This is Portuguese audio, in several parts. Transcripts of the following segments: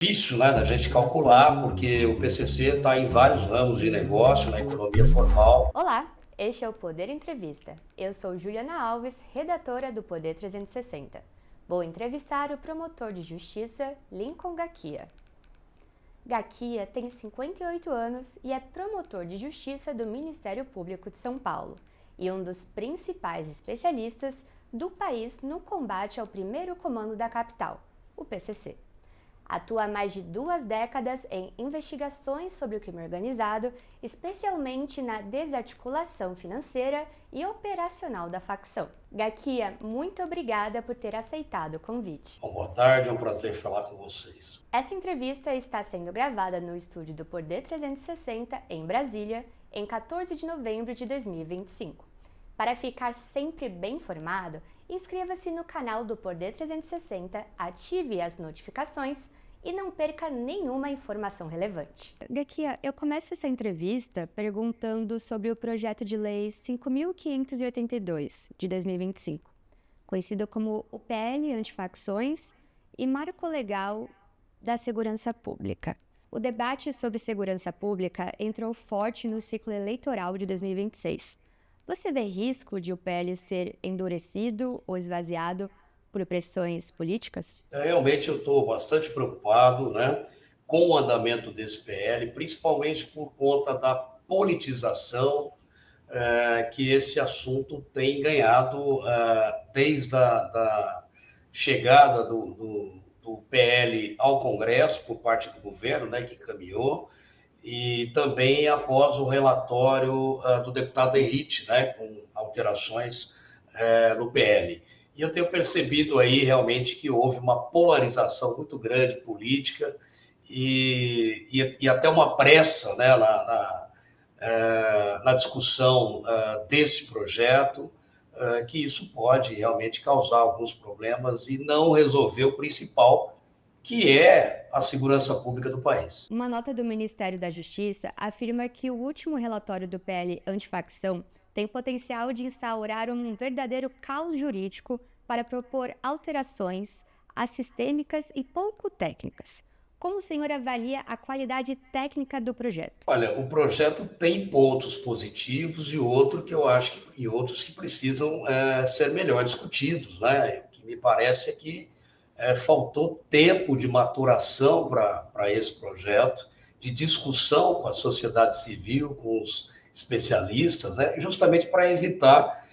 Difícil, né, da gente calcular, porque o PCC está em vários ramos de negócio, na economia formal. Olá, este é o Poder Entrevista. Eu sou Juliana Alves, redatora do Poder 360. Vou entrevistar o promotor de justiça Lincoln Gaquia. Gaquia tem 58 anos e é promotor de justiça do Ministério Público de São Paulo e um dos principais especialistas do país no combate ao primeiro comando da capital, o PCC. Atua há mais de 2 décadas em investigações sobre o crime organizado, especialmente na desarticulação financeira e operacional da facção. Gaquia, muito obrigada por ter aceitado o convite. Bom, boa tarde, é um prazer falar com vocês. Essa entrevista está sendo gravada no estúdio do Poder 360, em Brasília, em 14 de novembro de 2025. Para ficar sempre bem informado, inscreva-se no canal do Poder 360, ative as notificações e não perca nenhuma informação relevante. Gaquia, eu começo essa entrevista perguntando sobre o projeto de lei 5.582, de 2025, conhecido como o PL Antifacções e Marco Legal da Segurança Pública. O debate sobre segurança pública entrou forte no ciclo eleitoral de 2026. Você vê risco de o PL ser endurecido ou esvaziado por pressões políticas? Realmente eu estou bastante preocupado, né, com o andamento desse PL, principalmente por conta da politização que esse assunto tem ganhado desde a chegada do PL ao Congresso por parte do governo, né, que caminhou, e também após o relatório do deputado Henrique, né, com alterações no PL. E eu tenho percebido aí realmente que houve uma polarização muito grande política e até uma pressa, né, na discussão desse projeto, que isso pode realmente causar alguns problemas e não resolver o principal, que é a segurança pública do país. Uma nota do Ministério da Justiça afirma que o último relatório do PL Antifacção tem potencial de instaurar um verdadeiro caos jurídico para propor alterações assistêmicas e pouco técnicas. Como o senhor avalia a qualidade técnica do projeto? Olha, o projeto tem pontos positivos e outros que precisam ser melhor discutidos, né? O que me parece é que faltou tempo de maturação para esse projeto, de discussão com a sociedade civil, com os especialistas, né? Justamente para evitar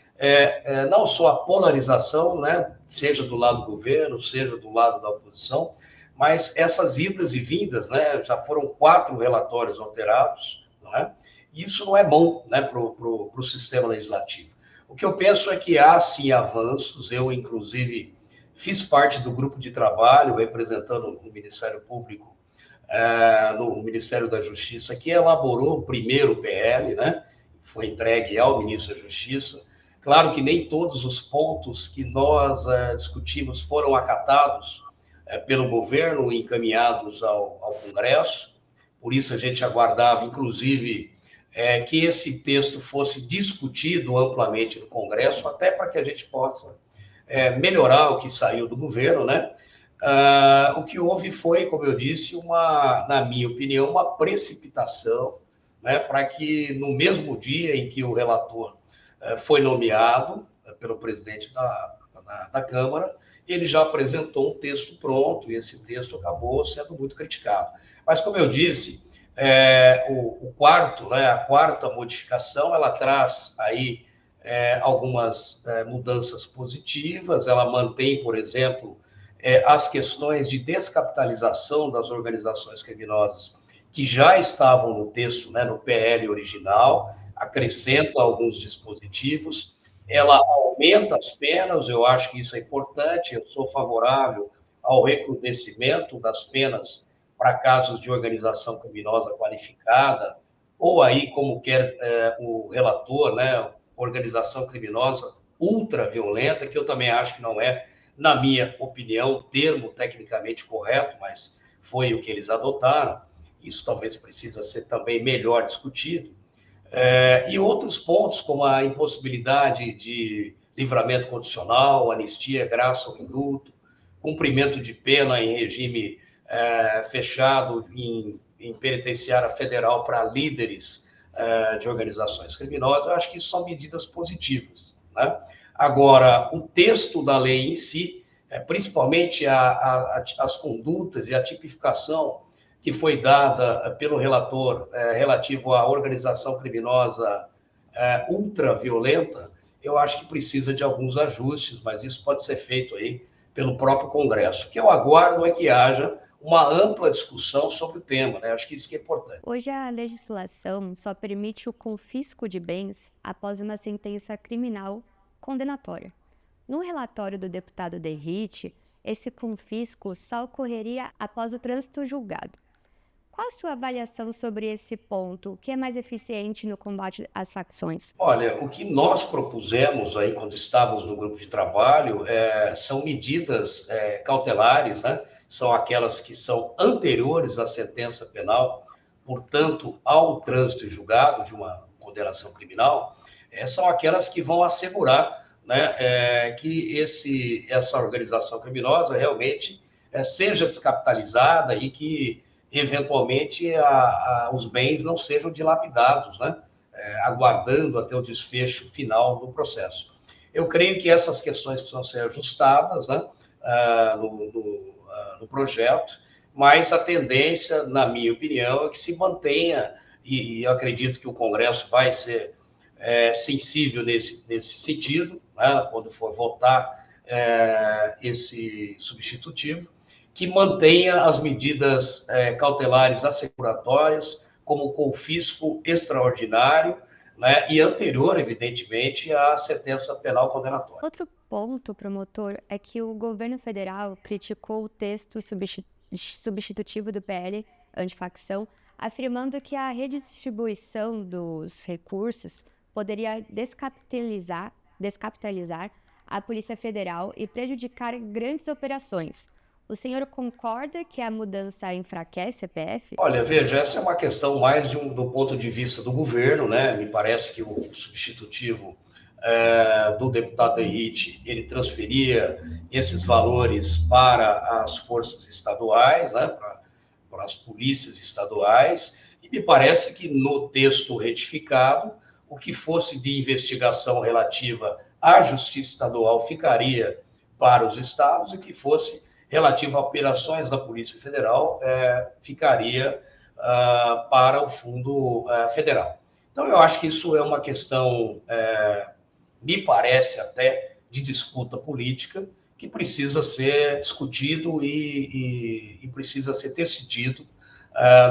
não só a polarização, né? Seja do lado do governo, seja do lado da oposição, mas essas idas e vindas, né? Já foram 4 relatórios alterados, não é? E isso não é bom, né, para o sistema legislativo. O que eu penso é que há, sim, avanços. Eu, inclusive, fiz parte do grupo de trabalho representando o Ministério Público no Ministério da Justiça, que elaborou o primeiro PL, né? Foi entregue ao ministro da Justiça. Claro que nem todos os pontos que nós discutimos foram acatados pelo governo e encaminhados ao Congresso. Por isso a gente aguardava, inclusive, que esse texto fosse discutido amplamente no Congresso, até para que a gente possa melhorar o que saiu do governo, né? O que houve foi, como eu disse, na minha opinião, uma precipitação, né, para que no mesmo dia em que o relator foi nomeado pelo presidente da Câmara, ele já apresentou um texto pronto e esse texto acabou sendo muito criticado. Mas, como eu disse, a quarta modificação, ela traz aí algumas mudanças positivas. Ela mantém, por exemplo, as questões de descapitalização das organizações criminosas que já estavam no texto, né, no PL original, acrescenta alguns dispositivos, ela aumenta as penas. Eu acho que isso é importante, eu sou favorável ao recrudescimento das penas para casos de organização criminosa qualificada, ou aí, como quer o relator, né, organização criminosa ultraviolenta, que eu também acho que não é, na minha opinião, o termo tecnicamente correto, mas foi o que eles adotaram. Isso talvez precisa ser também melhor discutido. E outros pontos, como a impossibilidade de livramento condicional, anistia, graça ou indulto, cumprimento de pena em regime fechado em penitenciária federal para líderes de organizações criminosas, eu acho que isso são medidas positivas, né? Agora, o texto da lei em si, principalmente as condutas e a tipificação que foi dada pelo relator relativo à organização criminosa ultraviolenta, eu acho que precisa de alguns ajustes, mas isso pode ser feito aí pelo próprio Congresso. O que eu aguardo é que haja uma ampla discussão sobre o tema, né? Acho que isso que é importante. Hoje, a legislação só permite o confisco de bens após uma sentença criminal condenatória. No relatório do deputado Derrite, esse confisco só ocorreria após o trânsito julgado. Qual a sua avaliação sobre esse ponto? O que é mais eficiente no combate às facções? Olha, o que nós propusemos aí quando estávamos no grupo de trabalho são medidas cautelares, né? São aquelas que são anteriores à sentença penal, portanto, ao trânsito julgado de uma condenação criminal, são aquelas que vão assegurar, né, que essa organização criminosa realmente seja descapitalizada e que eventualmente os bens não sejam dilapidados, né? Aguardando até o desfecho final do processo. Eu creio que essas questões precisam ser ajustadas, né, no projeto, mas a tendência, na minha opinião, é que se mantenha, e eu acredito que o Congresso vai ser sensível nesse sentido, né, quando for votar esse substitutivo, que mantenha as medidas cautelares asseguratórias, como o confisco extraordinário, né, e anterior, evidentemente, à sentença penal condenatória. Outro ponto, promotor, é que o governo federal criticou o texto substitutivo do PL antifacção, afirmando que a redistribuição dos recursos poderia descapitalizar a Polícia Federal e prejudicar grandes operações. O senhor concorda que a mudança enfraquece a PF? Olha, veja, essa é uma questão mais do ponto de vista do governo, né? Me parece que o substitutivo do deputado Derrite, ele transferia esses valores para as forças estaduais, né? Para as polícias estaduais, e me parece que no texto retificado, o que fosse de investigação relativa à Justiça Estadual ficaria para os estados, e o que fosse relativo a operações da Polícia Federal ficaria para o Fundo Federal. Então, eu acho que isso é uma questão, me parece até, de disputa política, que precisa ser discutido e precisa ser decidido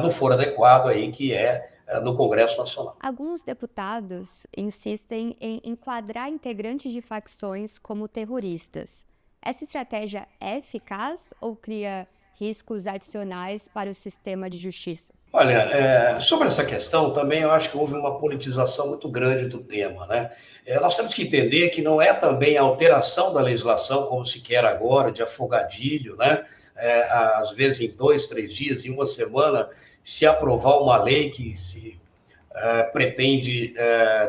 no foro adequado aí, que é no Congresso Nacional. Alguns deputados insistem em enquadrar integrantes de facções como terroristas. Essa estratégia é eficaz ou cria riscos adicionais para o sistema de justiça? Olha, sobre essa questão também eu acho que houve uma politização muito grande do tema, né? Nós temos que entender que não é também a alteração da legislação, como se quer agora, de afogadilho, né? Às vezes em 2, 3 dias, em uma semana, se aprovar uma lei que se pretende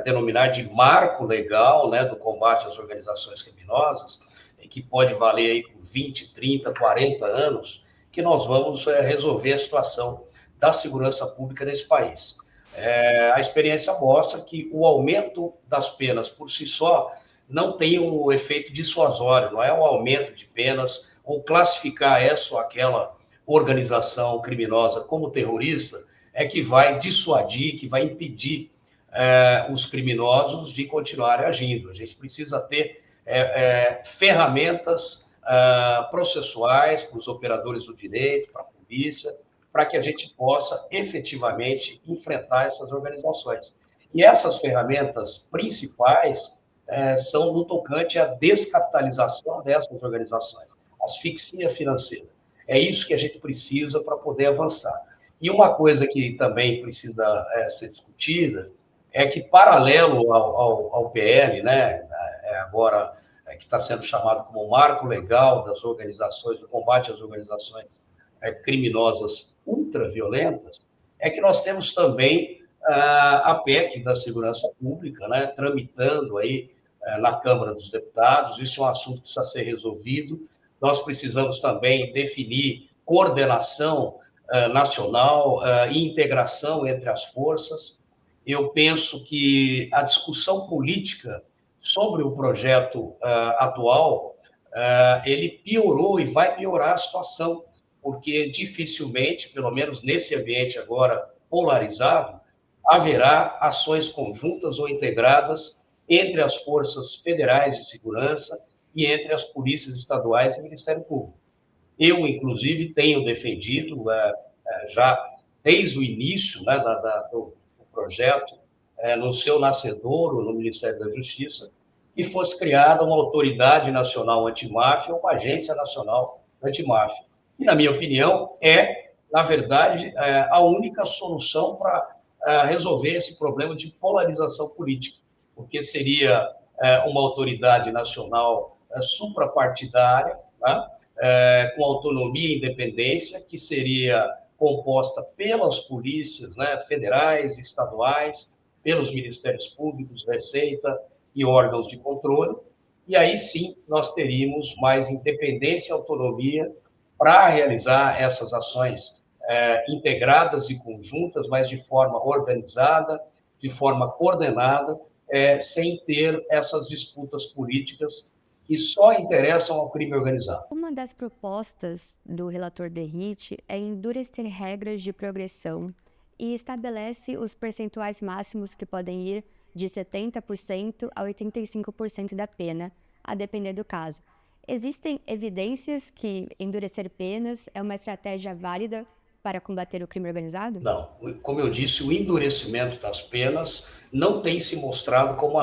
denominar de marco legal, né, do combate às organizações criminosas, que pode valer aí por 20, 30, 40 anos, que nós vamos resolver a situação da segurança pública nesse país. A experiência mostra que o aumento das penas por si só não tem o efeito dissuasório, não é um aumento de penas ou classificar essa ou aquela organização criminosa como terrorista que vai dissuadir, que vai impedir os criminosos de continuarem agindo. A gente precisa ter ferramentas processuais para os operadores do direito, para a polícia, para que a gente possa efetivamente enfrentar essas organizações. E essas ferramentas principais são no tocante à descapitalização dessas organizações, asfixia financeira. É isso que a gente precisa para poder avançar. E uma coisa que também precisa ser discutida é que, paralelo ao PL, né, agora que está sendo chamado como marco legal das organizações, do combate às organizações criminosas ultraviolentas, é que nós temos também a PEC da Segurança Pública, né, tramitando aí na Câmara dos Deputados. Isso é um assunto que precisa ser resolvido. Nós precisamos também definir coordenação nacional e integração entre as forças. Eu penso que a discussão política sobre o projeto atual, ele piorou e vai piorar a situação, porque dificilmente, pelo menos nesse ambiente agora polarizado, haverá ações conjuntas ou integradas entre as forças federais de segurança e entre as polícias estaduais e o Ministério Público. Eu, inclusive, tenho defendido, já desde o início do projeto, no seu nascedouro, no Ministério da Justiça, que fosse criada uma autoridade nacional antimáfia, uma agência nacional antimáfia. E, na minha opinião, na verdade, a única solução para resolver esse problema de polarização política, porque seria uma autoridade nacional suprapartidária, né, com autonomia e independência, que seria composta pelas polícias, né, federais, estaduais, pelos ministérios públicos, Receita e órgãos de controle, e aí sim nós teríamos mais independência e autonomia para realizar essas ações integradas e conjuntas, mas de forma organizada, de forma coordenada, sem ter essas disputas políticas que só interessam ao crime organizado. Uma das propostas do relator Derrite é endurecer regras de progressão e estabelece os percentuais máximos que podem ir de 70% a 85% da pena, a depender do caso. Existem evidências que endurecer penas é uma estratégia válida para combater o crime organizado? Não. Como eu disse, o endurecimento das penas não tem se mostrado como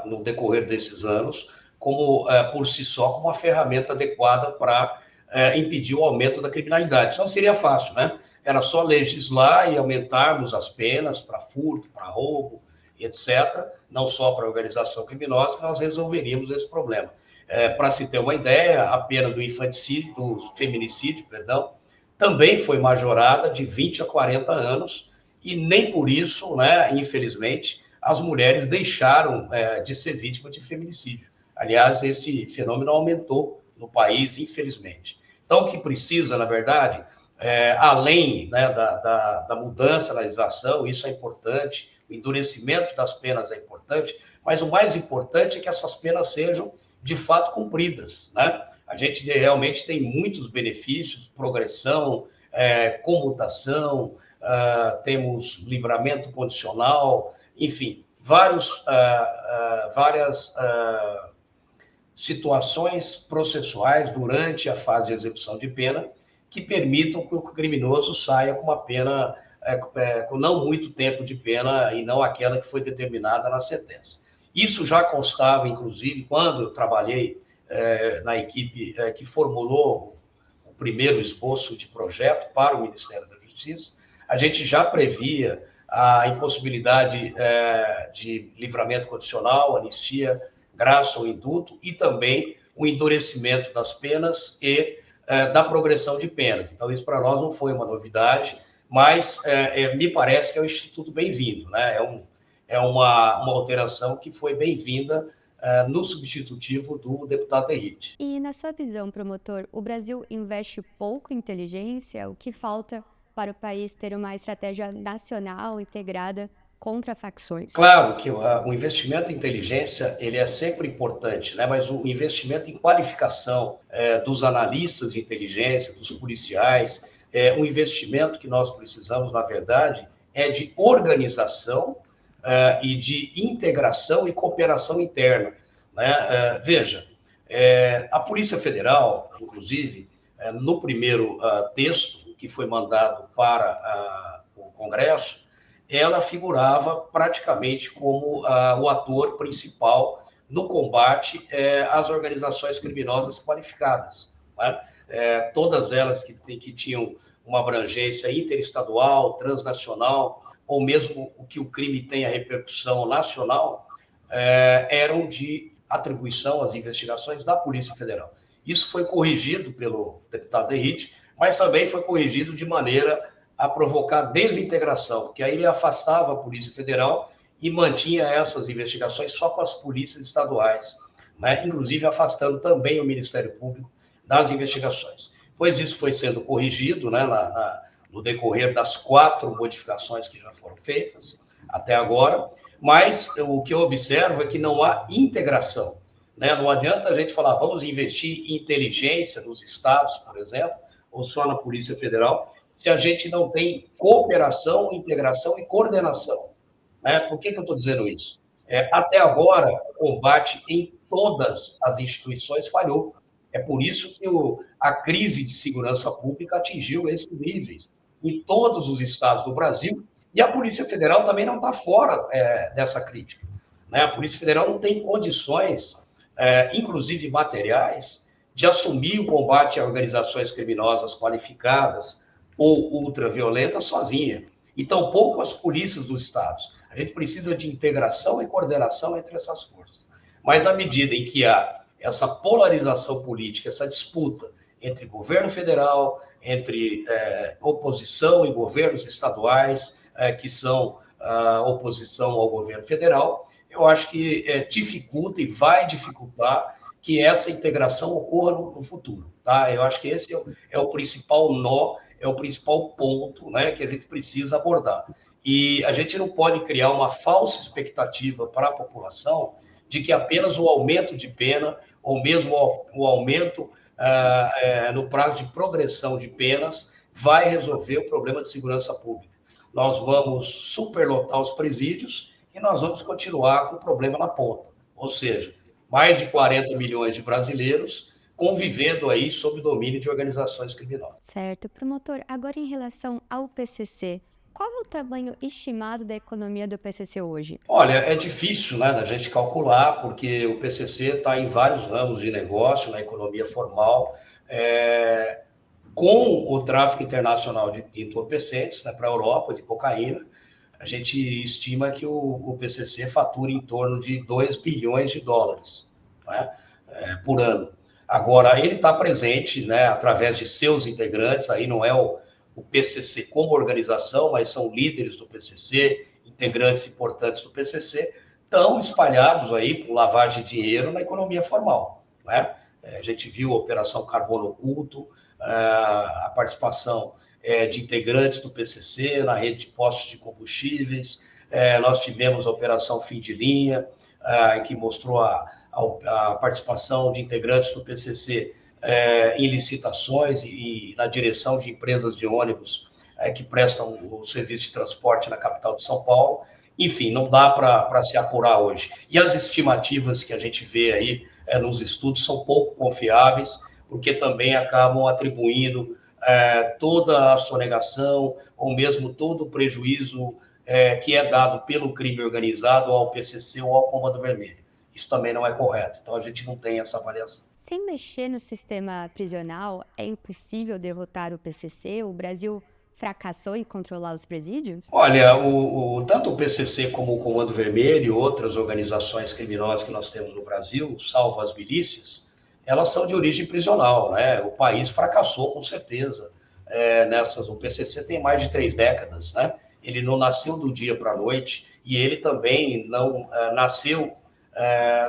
no decorrer desses anos, como por si só, como uma ferramenta adequada para impedir o aumento da criminalidade. Então seria fácil, né? Era só legislar e aumentarmos as penas para furto, para roubo, etc., não só para organização criminosa, que nós resolveríamos esse problema. Para se ter uma ideia, a pena do infanticídio, do feminicídio, também foi majorada de 20 a 40 anos, e nem por isso, né, infelizmente, as mulheres deixaram de ser vítimas de feminicídio. Aliás, esse fenômeno aumentou no país, infelizmente. Então, o que precisa, na verdade, além, né, da mudança na legislação, isso é importante, o endurecimento das penas é importante, mas o mais importante é que essas penas sejam, de fato, cumpridas, né? A gente realmente tem muitos benefícios, progressão, comutação, temos livramento condicional, enfim, várias situações processuais durante a fase de execução de pena que permitam que o criminoso saia com uma pena, com não muito tempo de pena e não aquela que foi determinada na sentença. Isso já constava, inclusive, quando eu trabalhei na equipe que formulou o primeiro esboço de projeto para o Ministério da Justiça. A gente já previa a impossibilidade de livramento condicional, anistia, graça ou indulto, e também o endurecimento das penas e da progressão de penas. Então, isso para nós não foi uma novidade, mas me parece que é um instituto bem-vindo, né? É uma alteração que foi bem-vinda no substitutivo do deputado Derrite. E, na sua visão, promotor, o Brasil investe pouco em inteligência? O que falta para o país ter uma estratégia nacional integrada contra facções? Claro que o investimento em inteligência ele é sempre importante, né? Mas o investimento em qualificação dos analistas de inteligência, dos policiais, um investimento que nós precisamos, na verdade, é de organização e de integração e cooperação interna, né? Veja, a Polícia Federal, inclusive, no primeiro texto que foi mandado para o Congresso, ela figurava praticamente como o ator principal no combate às organizações criminosas qualificadas, né? Todas elas que tinham uma abrangência interestadual, transnacional, ou mesmo o que o crime tem a repercussão nacional, eram de atribuição às investigações da Polícia Federal. Isso foi corrigido pelo deputado Derrite, mas também foi corrigido de maneira a provocar desintegração, porque aí ele afastava a Polícia Federal e mantinha essas investigações só com as polícias estaduais, né? Inclusive afastando também o Ministério Público das investigações. pois isso foi sendo corrigido, né, no decorrer das 4 modificações que já foram feitas até agora, mas o que eu observo é que não há integração, né? Não adianta a gente falar, vamos investir em inteligência nos estados, por exemplo, ou só na Polícia Federal, se a gente não tem cooperação, integração e coordenação, né? Por que eu estou dizendo isso? Até agora, o combate em todas as instituições falhou. É por isso que a crise de segurança pública atingiu esses níveis em todos os estados do Brasil, e a Polícia Federal também não está fora dessa crítica, né? A Polícia Federal não tem condições, inclusive materiais, de assumir o combate a organizações criminosas qualificadas ou ultraviolentas sozinha, e tampouco as polícias dos estados. A gente precisa de integração e coordenação entre essas forças. Mas na medida em que há essa polarização política, essa disputa entre governo federal, entre oposição e governos estaduais, que são oposição ao governo federal, eu acho que dificulta e vai dificultar que essa integração ocorra no futuro. Tá? Eu acho que esse é o principal nó, é o principal ponto, né, que a gente precisa abordar. E a gente não pode criar uma falsa expectativa para a população de que apenas o aumento de pena, ou mesmo o aumento no prazo de progressão de penas, vai resolver o problema de segurança pública. Nós vamos superlotar os presídios e nós vamos continuar com o problema na ponta. Ou seja, mais de 40 milhões de brasileiros convivendo aí sob domínio de organizações criminosas. Certo. Promotor, agora em relação ao PCC, qual é o tamanho estimado da economia do PCC hoje? Olha, é difícil, né, da gente calcular, porque o PCC está em vários ramos de negócio, na economia formal, com o tráfico internacional de entorpecentes, né, para a Europa, de cocaína. A gente estima que o PCC fatura em torno de 2 bilhões de dólares, né, por ano. Agora, ele está presente, né, através de seus integrantes, aí não é o PCC como organização, mas são líderes do PCC, integrantes importantes do PCC, estão espalhados aí por lavagem de dinheiro na economia formal, né? A gente viu a Operação Carbono Oculto, a participação de integrantes do PCC na rede de postos de combustíveis, nós tivemos a Operação Fim de Linha, que mostrou a participação de integrantes do PCC em licitações e na direção de empresas de ônibus que prestam o serviço de transporte na capital de São Paulo. Enfim, não dá para se apurar hoje. E as estimativas que a gente vê aí nos estudos são pouco confiáveis, porque também acabam atribuindo toda a sonegação ou mesmo todo o prejuízo que é dado pelo crime organizado ao PCC ou ao Comando Vermelho. Isso também não é correto. Então, a gente não tem essa avaliação. Sem mexer no sistema prisional, é impossível derrotar o PCC? O Brasil fracassou em controlar os presídios? Olha, tanto o PCC como o Comando Vermelho e outras organizações criminosas que nós temos no Brasil, salvo as milícias, elas são de origem prisional, né? O país fracassou, com certeza. O PCC tem mais de 3 décadas, né? Ele não nasceu do dia para a noite e ele também não nasceu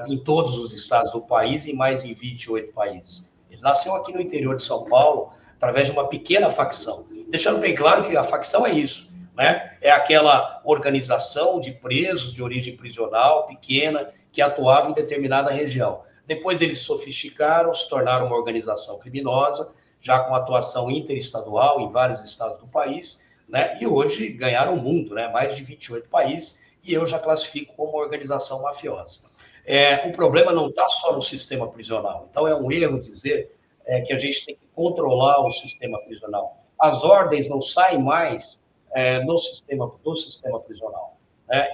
em todos os estados do país e mais em 28 países. Ele nasceu aqui no interior de São Paulo, através de uma pequena facção. Deixando bem claro que a facção é isso, né? É aquela organização de presos de origem prisional, pequena, que atuava em determinada região. Depois eles sofisticaram, se tornaram uma organização criminosa, já com atuação interestadual em vários estados do país, né? E hoje ganharam o mundo, né? Mais de 28 países, e eu já classifico como uma organização mafiosa. O problema não está só no sistema prisional. Então, é um erro dizer que a gente tem que controlar o sistema prisional. As ordens não saem mais do sistema prisional.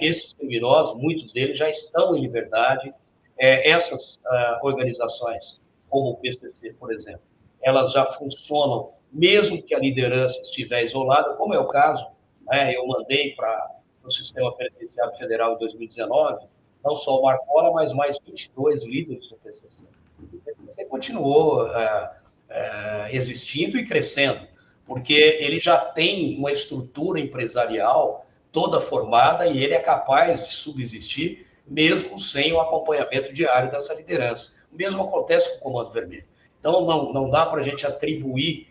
Esses criminosos, muitos deles já estão em liberdade. Essas organizações, como o PCC, por exemplo, elas já funcionam, mesmo que a liderança estiver isolada, como é o caso, né? Eu mandei para o Sistema Penitenciário Federal em 2019, não só o Marcola, mas mais 22 líderes do PCC. O PCC continuou existindo e crescendo, porque ele já tem uma estrutura empresarial toda formada e ele é capaz de subsistir mesmo sem o acompanhamento diário dessa liderança. O mesmo acontece com o Comando Vermelho. Então, não dá para a gente atribuir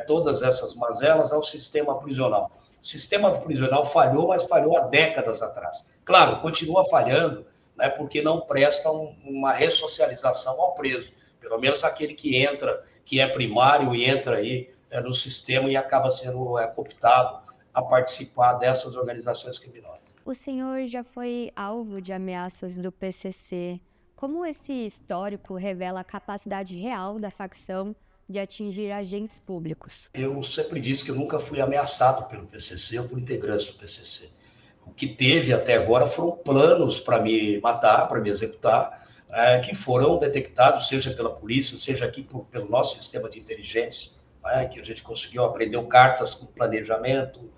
todas essas mazelas ao sistema prisional. O sistema prisional falhou, mas falhou há décadas atrás. Claro, continua falhando, né, porque não presta uma ressocialização ao preso, pelo menos aquele que entra, que é primário e entra aí no sistema e acaba sendo cooptado a participar dessas organizações criminosas. O senhor já foi alvo de ameaças do PCC. Como esse histórico revela a capacidade real da facção de atingir agentes públicos? Eu sempre disse que eu nunca fui ameaçado pelo PCC ou por integrantes do PCC. O que teve até agora foram planos para me matar, para me executar, que foram detectados, seja pela polícia, seja aqui pelo nosso sistema de inteligência, que a gente conseguiu, aprendeu cartas com planejamento,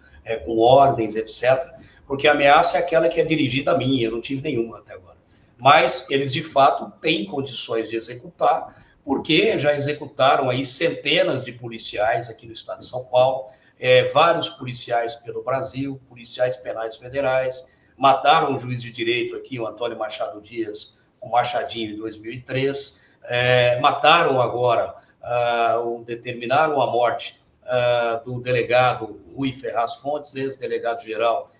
com ordens, etc. Porque a ameaça é aquela que é dirigida a mim, eu não tive nenhuma até agora. Mas eles, de fato, têm condições de executar, porque já executaram aí centenas de policiais aqui no estado de São Paulo, vários policiais pelo Brasil, policiais penais federais, mataram um juiz de direito aqui, o Antônio Machado Dias, o Machadinho, em 2003, mataram agora, determinaram a morte do delegado Rui Ferraz Fontes, ex-delegado-geral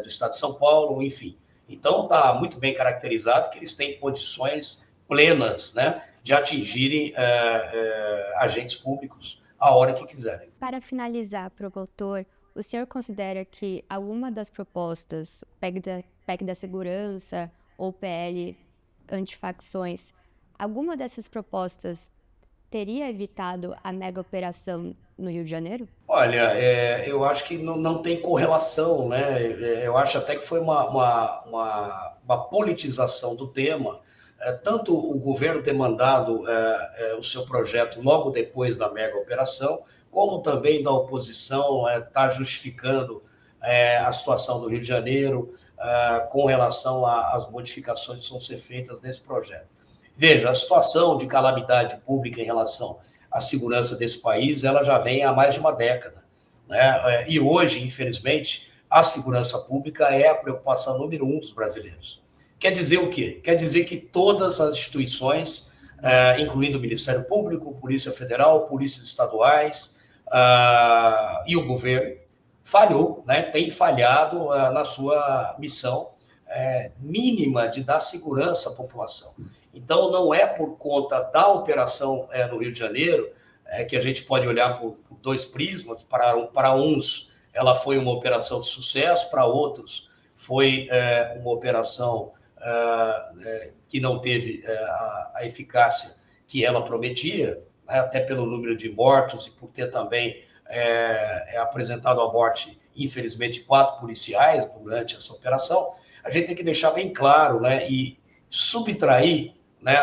do estado de São Paulo, enfim. Então, está muito bem caracterizado que eles têm condições plenas, né, de atingirem agentes públicos a hora que quiserem. Para finalizar, promotor, o senhor considera que alguma das propostas, PEC da Segurança ou PL antifacções, alguma dessas propostas teria evitado a mega operação no Rio de Janeiro? Olha, eu acho que não tem correlação, né? Eu acho até que foi uma politização do tema. Tanto o governo ter mandado o seu projeto logo depois da mega operação, como também da oposição está justificando a situação do Rio de Janeiro com relação às modificações que vão ser feitas nesse projeto. Veja, a situação de calamidade pública em relação à segurança desse país, ela já vem há mais de uma década, né? E hoje, infelizmente, a segurança pública é a preocupação número 1 dos brasileiros. Quer dizer o quê? Quer dizer que todas as instituições, incluindo o Ministério Público, Polícia Federal, polícias estaduais e o governo, falhou, né? Tem falhado na sua missão mínima de dar segurança à população. Então, não é por conta da operação no Rio de Janeiro que a gente pode olhar por dois prismas. Para uns, ela foi uma operação de sucesso, para outros, foi uma operação que não teve a eficácia que ela prometia, né, até pelo número de mortos e por ter também apresentado a morte, infelizmente, 4 policiais durante essa operação. A gente tem que deixar bem claro, né, e subtrair, né,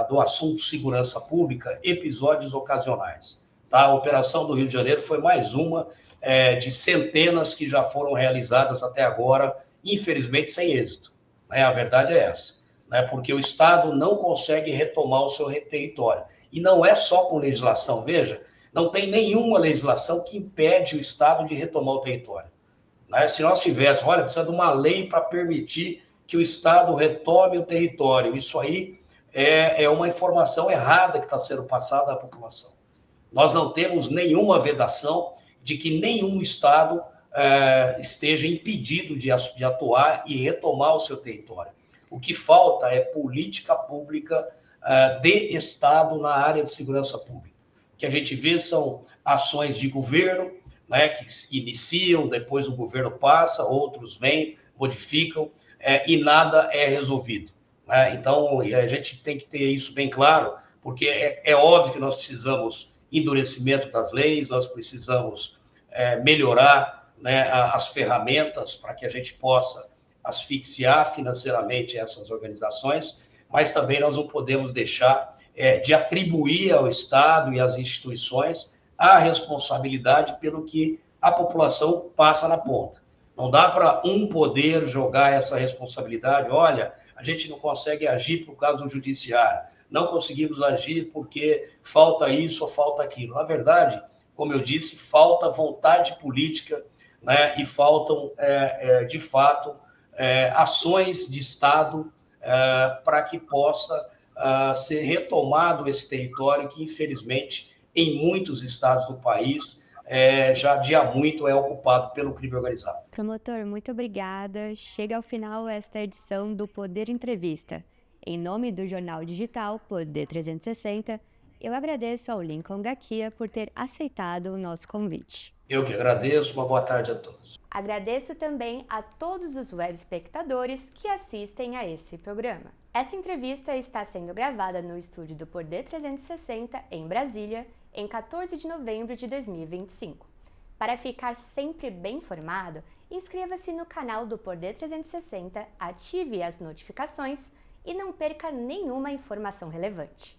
do assunto segurança pública episódios ocasionais. Tá? A operação do Rio de Janeiro foi mais uma de centenas que já foram realizadas até agora, infelizmente sem êxito. Né? A verdade é essa, né? Porque o Estado não consegue retomar o seu território. E não é só com legislação, veja, não tem nenhuma legislação que impede o Estado de retomar o território. Né? Se nós tivéssemos, olha, precisa de uma lei para permitir que o Estado retome o território. Isso aí é uma informação errada que está sendo passada à população. Nós não temos nenhuma vedação de que nenhum Estado esteja impedido de atuar e retomar o seu território. O que falta é política pública de Estado na área de segurança pública. O que a gente vê são ações de governo, né, que iniciam, depois o governo passa, outros vêm, modificam, e nada é resolvido. Né? Então, a gente tem que ter isso bem claro, porque é óbvio que nós precisamos endurecimento das leis, nós precisamos melhorar, né, as ferramentas para que a gente possa asfixiar financeiramente essas organizações, mas também nós não podemos deixar de atribuir ao Estado e às instituições a responsabilidade pelo que a população passa na ponta. Não dá para um poder jogar essa responsabilidade. Olha, a gente não consegue agir por causa do judiciário, não conseguimos agir porque falta isso ou falta aquilo. Na verdade, como eu disse, falta vontade política, né, e faltam, de fato, ações de Estado para que possa ser retomado esse território que, infelizmente, em muitos estados do país, já de há muito é ocupado pelo crime organizado. Promotor, muito obrigada. Chega ao final esta edição do Poder Entrevista. Em nome do jornal digital Poder 360, eu agradeço ao Lincoln Gakia por ter aceitado o nosso convite. Eu que agradeço, uma boa tarde a todos. Agradeço também a todos os web espectadores que assistem a esse programa. Essa entrevista está sendo gravada no estúdio do Poder 360, em Brasília, em 14 de novembro de 2025. Para ficar sempre bem informado, inscreva-se no canal do Poder 360, ative as notificações e não perca nenhuma informação relevante.